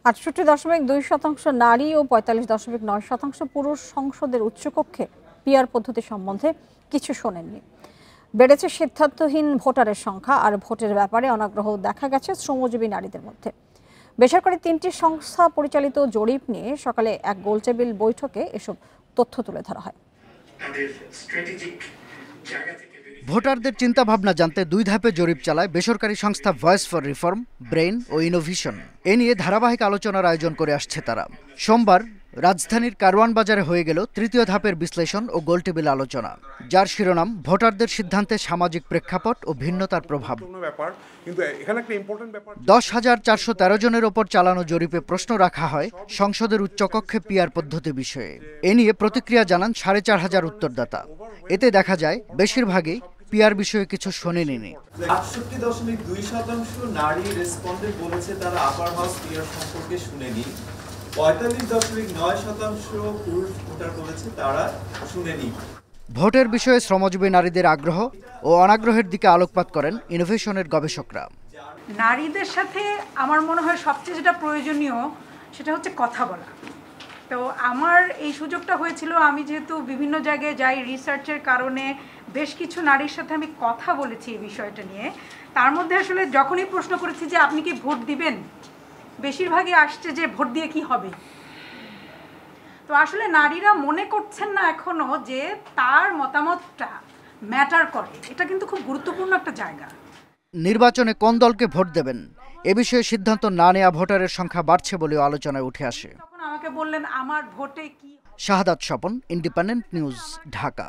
৬৮.২% নারী ও ৪৫.৯% পুরুষ সংসদের উচ্চকক্ষে পিআর পদ্ধতি সম্বন্ধে কিছু শোনেননি। বেড়েছে সিদ্ধান্তহীন ভোটারের সংখ্যা আর ভোটের ব্যাপারে অনাগ্রহ দেখা গেছে শ্রমজীবী নারীদের মধ্যে। বেসরকারি ৩টি সংস্থা পরিচালিত জরিপ নিয়ে সকালে এক গোলটেবিল বৈঠকে এসব তথ্য তুলে ধরা হয়। ভোটারদের চিন্তাভাবনা জানতে ২ ধাপে জরিপ চালায় বেসরকারি সংস্থা ভয়েস ফর রিফর্ম, ব্রেইন ও ইনোভেশন। এ নিয়ে ধারাবাহিক আলোচনার আয়োজন করে আসছে তারা। সোমবার রাজধানীর কারওয়ান বাজারে হয়ে গেল ৩য় ধাপের বিশ্লেষণ ও গোলটেবিল আলোচনা, যার শিরোনাম ভোটারদের সিদ্ধান্তে সামাজিক প্রেক্ষাপট ও ভিন্নতার প্রভাব। ১০,৪১৩ জনের ওপর চালানো জরিপে প্রশ্ন রাখা হয় সংসদের উচ্চকক্ষে পিআর পদ্ধতি বিষয়ে। এ নিয়ে প্রতিক্রিয়া জানান ৪,৫০০ উত্তরদাতা। এতে দেখা যায় বেশিরভাগই পিআর বিষয়ে কিছু শোনেনি। ৬৮.২% নারী রেসপন্ডেন্ট বলেছে তারা আপার হাউস পিআর সম্পর্কে শুনেনি। ৪৫.৯% পুরুষ ভোটার বলেছে তারা শুনেনি। ভোটের বিষয়ে শ্রমজীবী নারীদের আগ্রহ ও অনাগ্রহের দিকে আলোকপাত করেন ইনোভেশনের গবেষকরা। নারীদের সাথে আমার মনে হয় সবচেয়ে যেটা প্রয়োজনীয় সেটা হচ্ছে কথা বলা। তো আমার এই সুযোগটা হয়েছিল, আমি যেহেতু বিভিন্ন জায়গায় যাই রিসার্চের কারণে বেশ কিছু নারীর সাথে আমি কথা বলেছি এই বিষয়টা নিয়ে। তার মধ্যে আসলে যখনই প্রশ্ন করেছি যে আপনি কি ভোট দিবেন, বেশিরভাগই আসছে যে ভোট দিয়ে কি হবে। তো আসলে নারীরা মনে করছেন না এখনো যে তার মতামতটা ম্যাটার করে। এটা কিন্তু খুব গুরুত্বপূর্ণ একটা জায়গা। নির্বাচনে কোন দলকে ভোট দেবেন এ বিষয়ে সিদ্ধান্ত না নেওয়া ভোটারের সংখ্যা বাড়ছে বলেও আলোচনায় উঠে আসে। তখন আমাকে বললেন আমার ভোটে কি। শাহাদাত স্বপন, ইন্ডিপেন্ডেন্ট নিউজ, ঢাকা।